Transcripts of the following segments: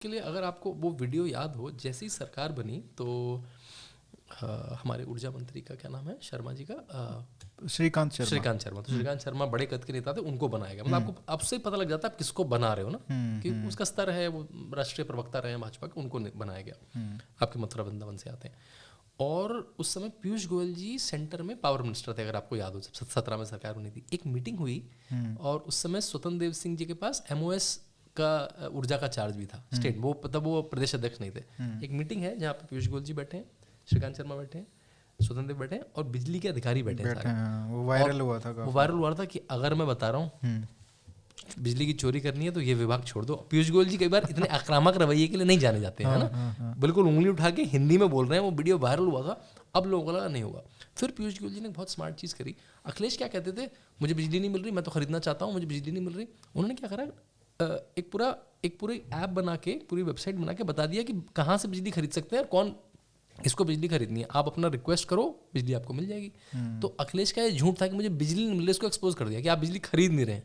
के लिए अगर आपको वो वीडियो याद हो, जैसे ही सरकार बनी तो हमारे ऊर्जा मंत्री का क्या नाम है, शर्मा जी का, श्रीकांत शर्मा। तो श्रीकांत शर्मा बड़े कद के नेता थे, उनको बनाया गया। मतलब आपको अब से पता लग जाता है आप किसको बना रहे हो ना, कि उसका स्तर है, वो राष्ट्रीय प्रवक्ता रहे हैं भाजपा के, उनको बनाया गया। आपके मथुरा वृंदावन से आते हैं। और उस समय पीयूष गोयल जी सेंटर में पावर मिनिस्टर थे, अगर आपको याद हो, जब 17 में सरकार बनी थी। एक मीटिंग हुई और उस समय स्वतंत्र देव सिंह जी के पास MOS का ऊर्जा का चार्ज भी था, स्टेट, वो तब वो प्रदेश अध्यक्ष नहीं थे। एक मीटिंग है जहाँ पे पीयूष गोयल जी बैठे हैं, श्रीकांत शर्मा बैठे हैं, स्वतंत्र देव बैठे हैं और बिजली के अधिकारी बैठे हैं सारे। वो वायरल हुआ था, वो वायरल हुआ था कि अगर मैं बता रहा हूँ बिजली की चोरी करनी है तो ये विभाग छोड़ दो। पीयूष गोयल जी कई बार इतने आक्रामक रवैये के लिए नहीं जाने जाते हैं, है ना, बिल्कुल उंगली उठा के हिंदी में बोल रहे हैं। वो वीडियो वायरल हुआ था, अब लोगों को लगा नहीं होगा। फिर पीयूष गोयल जी ने बहुत स्मार्ट चीज़ करी। अखिलेश क्या कहते थे, मुझे बिजली नहीं मिल रही, मैं तो खरीदना चाहता हूँ, मुझे बिजली नहीं मिल रही। उन्होंने क्या करा, एक पूरी ऐप बना के, पूरी वेबसाइट बना के बता दिया कि कहाँ से बिजली खरीद सकते हैं और कौन इसको बिजली खरीदनी है, आप अपना रिक्वेस्ट करो, बिजली आपको मिल जाएगी। तो अखिलेश का ये झूठ था कि मुझे बिजली नहीं मिल रही, इसको एक्सपोज कर दिया कि आप बिजली खरीद नहीं रहे हैं,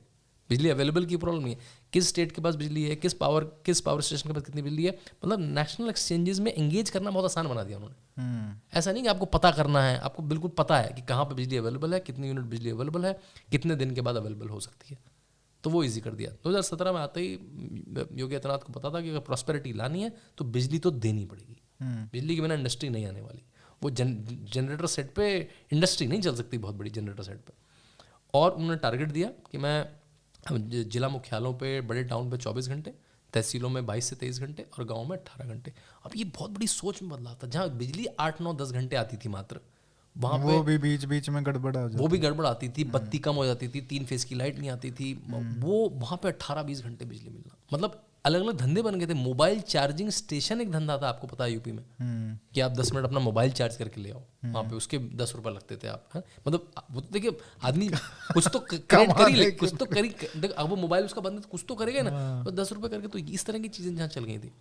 बिजली अवेलेबल की प्रॉब्लम नहीं है, किस स्टेट के पास बिजली है, किस पावर स्टेशन के पास कितनी बिजली है। मतलब नेशनल एक्सचेंजेस में एंगेज करना बहुत आसान बना दिया उन्होंने। ऐसा नहीं कि आपको पता करना है, आपको बिल्कुल पता है कि कहाँ पे बिजली अवेलेबल है, कितनी यूनिट बिजली अवेलेबल है, कितने दिन के बाद अवेलेबल हो सकती है। तो वो इजी कर दिया। 2017 में आते ही योगी आदित्यनाथ को पता था कि अगर प्रॉस्पेरिटी लानी है तो बिजली तो देनी पड़ेगी, बिजली के बिना इंडस्ट्री नहीं आने वाली। वो जनरेटर सेट पे इंडस्ट्री नहीं चल सकती, बहुत बड़ी जनरेटर सेट पे। और उन्होंने टारगेट दिया कि मैं जिला मुख्यालयों पे, बड़े टाउन पे 24 घंटे, तहसीलों में 22 से 23 घंटे और गाँव में 18 घंटे। अब ये बहुत बड़ी सोच में बदलाव था। जहाँ बिजली 8, 9, 10 घंटे आती थी मात्र, वहाँ वो भी बीच बीच में गड़बड़ आ जाती, वो भी गड़बड़ आती थी, बत्ती कम हो जाती थी, 3 फेज की लाइट नहीं आती थी, वो वहाँ पे 18-20 घंटे बिजली मिलना। मतलब अलग अलग धंधे बन गए थे। मोबाइल चार्जिंग स्टेशन एक धंधा था, आपको पता है यूपी में, कि आप 10 मिनट अपना मोबाइल चार्ज करके ले आओ, वहाँ पे उसके 10 रुपये लगते थे आप, है? मतलब वो तो देखिए आदमी कुछ तो क्रिएट करी, कुछ तो करी, अब वो मोबाइल उसका बंद कुछ तो करेगा ना, तो 10 रुपये करके। तो इस तरह की चीज़ें जहाँ चल गई थी।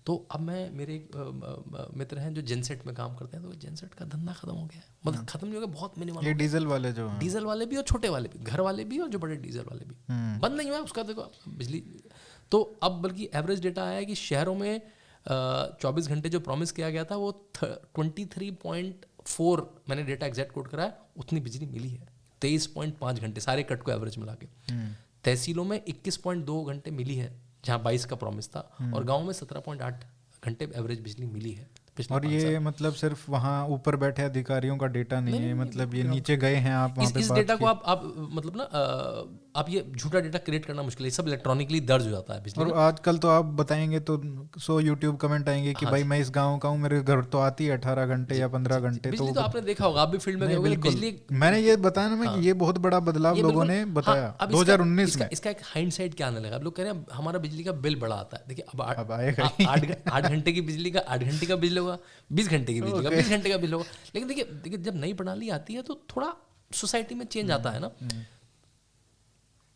तो अब मेरे एक मित्र हैं जो जेनसेट में काम करते हैं, तो जेनसेट का धंधा खत्म हो गया है। मतलब खत्म नहीं हो गया, बहुत मिनिमम। ये डीजल वाले जो हैं, डीजल वाले भी और छोटे वाले भी, घर वाले भी और जो बड़े डीजल वाले भी, बंद नहीं हुआ उसका। देखो बिजली तो अब बल्कि एवरेज डेटा आया है कि शहरों में 24 घंटे जो प्रॉमिस किया गया था वो 23.4, मैंने डेटा एग्जैक्ट कोट करा है, उतनी बिजली मिली है। 23.5 घंटे सारे कट को एवरेज मिला के। तहसीलों में 21.2 घंटे मिली है, जहाँ 22 का प्रॉमिस था, और गाँव में 17.8 घंटे एवरेज बिजली मिली है। और ये मतलब सिर्फ वहाँ ऊपर बैठे अधिकारियों का डेटा नहीं है, मतलब ये नीचे गए हैं आप वहाँ पे इस डेटा को आप मतलब ना आप ये झूठा डेटा क्रिएट करना मुश्किल है, सब इलेक्ट्रॉनिकली दर्ज हो जाता है बिजली। और आजकल तो आप बताएंगे तो 100 यूट्यूब कमेंट आएंगे कि भाई मैं इस गाँव का हूँ, मेरे घर तो आती है 18 घंटे या 15 घंटे। तो आपने देखा होगा, आप भी फील्ड में गए बिजली। मैंने ये बताया ना मैं कि ये बहुत बड़ा बदलाव लोगों ने बताया 2019 में। इसका एक हाइंडसाइट क्या आने लगा, आप लोग कह रहे हैं हमारा बिजली का बिल बड़ा आता है। देखिए अब आएगा 8 घंटे की बिजली का 8 घंटे का बिल होगा, 20 घंटे की बिजली का 20 घंटे का बिल होगा। लेकिन देखिए जब नई प्रणाली आती है तो थोड़ा सोसाइटी में चेंज आता है ना।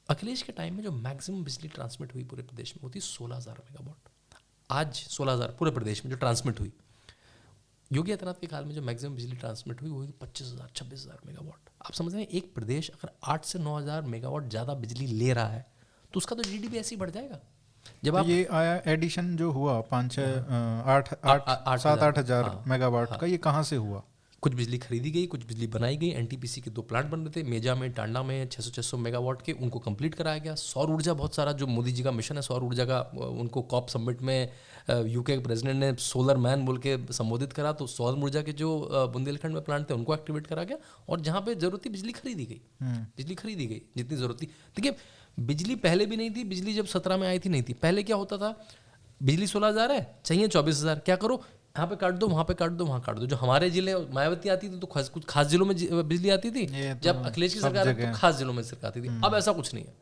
अखिलेश के टाइम में जो मैक्सिमम बिजली ट्रांसमिट हुई पूरे प्रदेश में होती 16,000 मेगावाट। आज 16,000 पूरे प्रदेश में जो ट्रांसमिट हुई। योगी आदित्यनाथ के काल में जो मैक्सिमम बिजली ट्रांसमिट हुई वो 25,000 26,000 मेगावाट। आप समझ रहे हैं, एक प्रदेश अगर 8 से 9,000 मेगावाट ज़्यादा बिजली ले रहा है तो उसका तो GDP ऐसे ही बढ़ जाएगा। जब आप ये आया एडिशन जो हुआ 7-8 हज़ार मेगावाट का, ये कहाँ से हुआ? कुछ बिजली खरीदी गई, कुछ बिजली बनाई गई। NTPC के 2 प्लांट बन रहे थे, मेजा में, टांडा में, 600 मेगावाट के, उनको कंप्लीट कराया गया। सौर ऊर्जा बहुत सारा, जो मोदी जी का मिशन है सौर ऊर्जा का, उनको कॉप समिट में UK के प्रेसिडेंट ने सोलर मैन बोल के संबोधित करा, तो सौर ऊर्जा के जो बुंदेलखंड में प्लांट थे उनको एक्टिवेट करा गया। और जहाँ पे जरूरत थी बिजली खरीदी गई, जितनी जरूरत थी। देखिए बिजली पहले भी नहीं थी, बिजली जब 17 में आई थी नहीं थी। पहले क्या होता था, बिजली 16,000 है, चाहिए 24,000, क्या करो, यहाँ पे काट दो, वहाँ पे काट दो, वहाँ काट दो। जो हमारे जिले मायावती आती थी तो कुछ खास जिलों में बिजली आती थी, जब अखिलेश की सरकार है तो खास जिलों में सरकार आती थी। अब ऐसा कुछ नहीं है।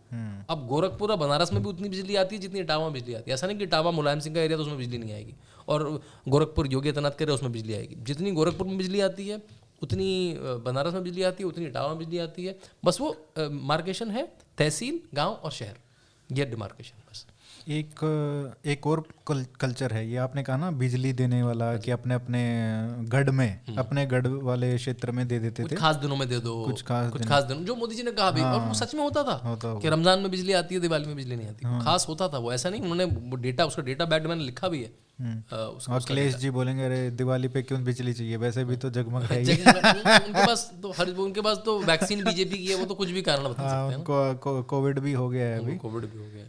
अब गोरखपुर और बनारस में भी उतनी बिजली आती है जितनी इटावा में बिजली आती है। ऐसा नहीं कि इटावा मुलायम सिंह का एरिया तो उसमें बिजली नहीं आएगी, और गोरखपुर योगी आदित्यनाथ का एरिया उसमें बिजली आएगी। जितनी गोरखपुर में बिजली आती है उतनी बनारस में बिजली आती है, उतनी इटावा में बिजली आती है। बस वो मार्केशन है तहसील, गाँव और शहर, ये डिमार्केशन बस। एक और कल्चर है ये, आपने कहा ना बिजली देने वाला, कि अपने अपने गढ़ में, अपने गढ़ वाले क्षेत्र में दे देते थे, खास दिनों में दे दो, कुछ खास दिनों, जो मोदी जी ने कहा भी, और वो सच में होता था कि रमजान में बिजली आती है, दिवाली में बिजली नहीं आती, खास होता था वो, ऐसा नहीं, उन्होंने डेटा, उसका डेटा बैड मैंने लिखा भी है। अखिलेश जी बोलेंगे अरे दिवाली पे क्यों बिजली चाहिए, वैसे भी तो जगमग है ही। उनके पास तो वैक्सीन बीजेपी की है, वो तो कुछ भी कारण बता सकते हैं। उनको कोविड भी हो गया है अभी, कोविड भी हो गया,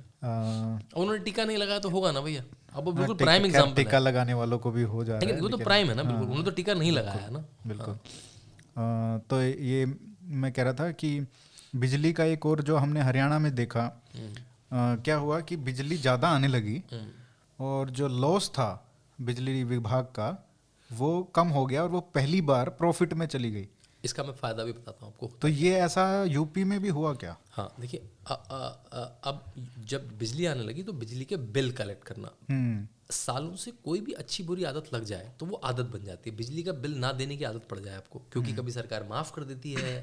उन्होंने टीका नहीं लगाया तो होगा ना भैया। अब वो बिल्कुल प्राइम एग्जांपल है, टीका लगाने वालों को भी हो जा रहा है, वो तो प्राइम है ना, बिल्कुल, उन्होंने तो टीका नहीं लगाया है ना, बिल्कुल। तो ये मैं कह रहा था कि बिजली का एक और जो हमने हरियाणा में देखा, क्या हुआ कि बिजली ज़्यादा आने लगी और जो लॉस था बिजली विभाग का वो कम हो गया और वो पहली बार प्रॉफिट में चली गई। इसका मैं फ़ायदा भी बताता हूँ आपको। तो ये ऐसा यूपी में भी हुआ क्या? हाँ देखिए, अब जब बिजली आने लगी तो बिजली के बिल कलेक्ट करना, सालों से कोई भी अच्छी बुरी आदत लग जाए तो वो आदत बन जाती है। बिजली का बिल ना देने की आदत पड़ जाए आपको, क्योंकि कभी सरकार माफ़ कर देती है,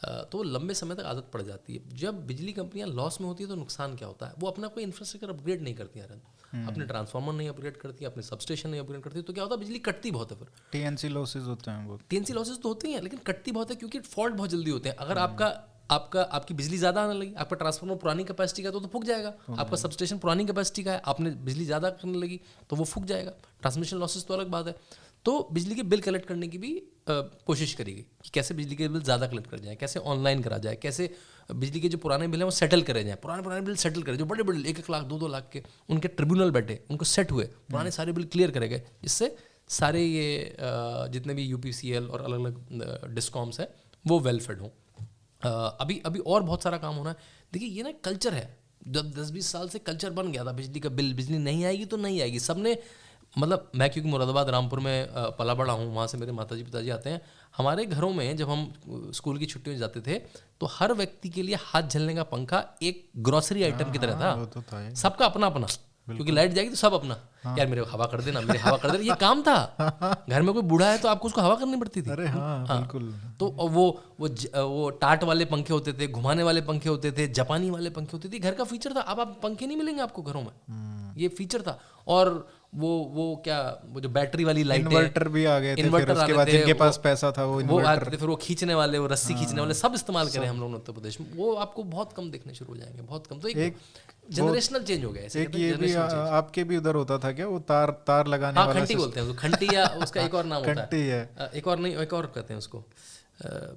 तो वो लंबे समय तक आदत पड़ जाती है। जब बिजली कंपनियां लॉस में होती है तो नुकसान क्या होता है, वो अपना कोई इंफ्रास्ट्रक्चर अपग्रेड नहीं करती हैं, अपने ट्रांसफार्मर नहीं अपग्रेड करती, अपने सबस्टेशन नहीं अपग्रेड करती, तो क्या होता है, बिजली कटती बहुत है। फिर टीएनसी लॉसेज होते हैं, वो टीएनसी लॉसेज तो होती हैं, लेकिन कटती बहुत है क्योंकि फॉल्ट बहुत जल्दी होते हैं। अगर आपकी बिजली ज़्यादा आने लगी, आपका ट्रांसफार्मर पुरानी कैपेसिटी का तो फूक जाएगा, आपका सबस्टेशन पुरानी कैपेसिटी का है, आपने बिजली ज़्यादा करने लगी तो वो फूक जाएगा। ट्रांसमिशन लॉसेज तो अलग बात है। तो बिजली के बिल कलेक्ट करने की भी कोशिश करी गई कि कैसे बिजली के बिल ज़्यादा कलेक्ट कर जाए, कैसे ऑनलाइन करा जाए, कैसे बिजली के जो पुराने बिल हैं वो सेटल करे जाएँ, पुराने बिल सेटल करे, जो बड़े बड़े 1-1 लाख 2-2 लाख के उनके ट्रिब्यूनल बैठे, उनको सेट हुए, पुराने सारे बिल क्लियर करे गए, जिससे सारे ये जितने भी UPCL और अलग अलग डिस्कॉम्स हैं वो वेलफेड हों। अभी और बहुत सारा काम होना है। देखिए ये ना कल्चर है, जब 10-20 साल से कल्चर बन गया था बिजली का बिल, बिजली नहीं आएगी तो नहीं आएगी, सबने, मतलब मैं क्योंकि मुरादाबाद रामपुर में पला बड़ा हूँ, वहाँ से मेरे माताजी पिताजी आते हैं, हमारे घरों में जब हम स्कूल की छुट्टियों में जाते थे तो हर व्यक्ति के लिए हाथ झलने का पंखा एक ग्रॉसरी आइटम की तरह था, सबका अपना अपना, क्योंकि लाइट जाएगी तो सब अपना, यार मेरे हवा कर देना, मेरे हवा कर देना, ये काम था। घर में कोई बूढ़ा है तो आपको उसको हवा करनी पड़ती थी। अरे हाँ, बिल्कुल। तो वो टाट वाले पंखे होते थे, घुमाने वाले पंखे होते थे, जापानी वाले पंखे होते थे, घर का फीचर था। अब आप पंखे नहीं मिलेंगे आपको घरों में, ये फीचर था। और वो जो बैटरी वाली लाइट, इन्वर्टर भी आ गए थे, फिर उसके बाद जिनके पास पैसा था वो आते थे, फिर वो खींचने वाले, वो रस्सी खींचने वाले सब इस्तेमाल करें हम लोग उत्तर प्रदेश में, वो आपको बहुत कम देखने शुरू हो जाएंगे, बहुत कम। तो एक जनरेशनल चेंज हो गया है। एक ये भी आपके भी उधर होता था क्या, वो तार लगाने वाला, खंटी बोलते हैं उसको, खंटी, या उसका एक और नाम होता है, एक और नहीं, एक और कहते हैं उसको,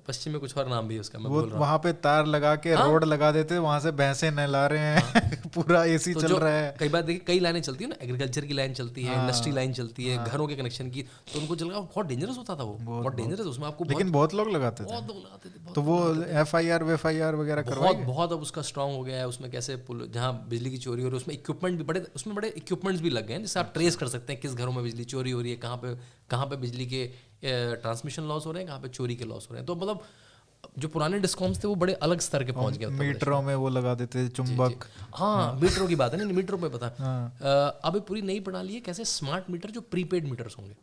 पश्चिम में कुछ और नाम भी है उसका, मैं बोल रहा हूँ। वहाँ पे तार लगा के रोड लगा देते, वहाँ से भैंसे नहला रहे हैं, पूरा AC चल रहा है। कई बार देखिए कई लाइनें चलती है ना, एग्रीकल्चर की लाइन चलती है, इंडस्ट्री लाइन चलती है, घरों के कनेक्शन की, तो उनको चल रहा, बहुत डेंजरस होता था वो, बहुत डेंजरस, उसमें आपको, लेकिन बहुत लोग लगाते थे। तो वो FIR वगैरह करवाई, बहुत अब उसका स्ट्रांग हो गया है। उसमें कैसे जहाँ बिजली की चोरी हो रही है, उसमें इक्विपमेंट भी उसमें बड़े इक्विपमेंट्स भी लग गए हैं, जिससे आप ट्रेस कर सकते हैं किस घरों में बिजली चोरी हो रही है, कहाँ पे बिजली के ट्रांसमिशन लॉस हो रहे हैं, कहाँ पे चोरी के लॉस हो रहे हैं। तो मतलब जो पुराने डिस्कॉम्स थे वो बड़े अलग स्तर के पहुंच गए। मीटरों में वो लगा देते थे चुंबक। हाँ, मीटरों की बात है, नहीं मीटरों पे पता। अब पूरी नई प्रणाली है, कैसे स्मार्ट मीटर जो प्रीपेड मीटर्स होंगे।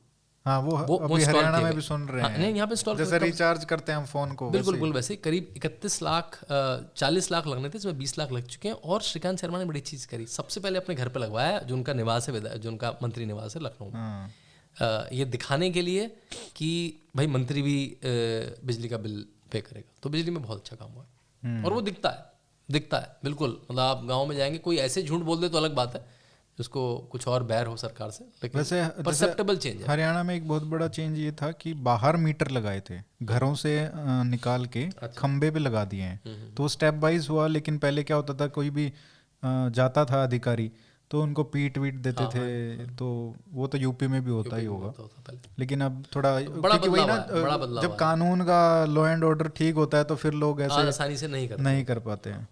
हाँ, वो अभी हरियाणा में भी सुन रहे हैं। नहीं, यहाँ पे इंस्टॉल, जैसे रिचार्ज करते हैं हम फोन को, बिल्कुल वैसे करीब 31 लाख 40 लाख लगने थे, इसमें 20 लाख लग चुके हैं। और श्रीकांत शर्मा ने बड़ी चीज़ करी, सबसे पहले अपने घर पे लगवाया, जो उनका निवास है, जो उनका मंत्री निवास है लखनऊ में, ये दिखाने के लिए कि भाई मंत्री भी बिजली का बिल पे करेगा। तो बिजली में बहुत अच्छा काम हुआ है, और वो दिखता है बिल्कुल। मतलब आप गाँव में जाएंगे, कोई ऐसे झूठ बोल दे तो अलग बात है, जिसको कुछ और बैर हो सरकार से, लेकिन वैसे परसेप्टेबल चेंज है। हरियाणा में एक बहुत बड़ा चेंज ये था कि बाहर मीटर लगाए थे, घरों से निकाल के खंबे पे लगा दिए हैं। तो स्टेप वाइज हुआ, लेकिन पहले क्या होता था, कोई भी जाता था अधिकारी तो उनको पीट देते थे। तो वो तो यूपी में भी होता ही होगा, लेकिन अब थोड़ा, क्योंकि वही ना, जब कानून का लॉ एंड ऑर्डर ठीक होता है तो फिर लोग ऐसे आसानी से नहीं कर पाते हैं।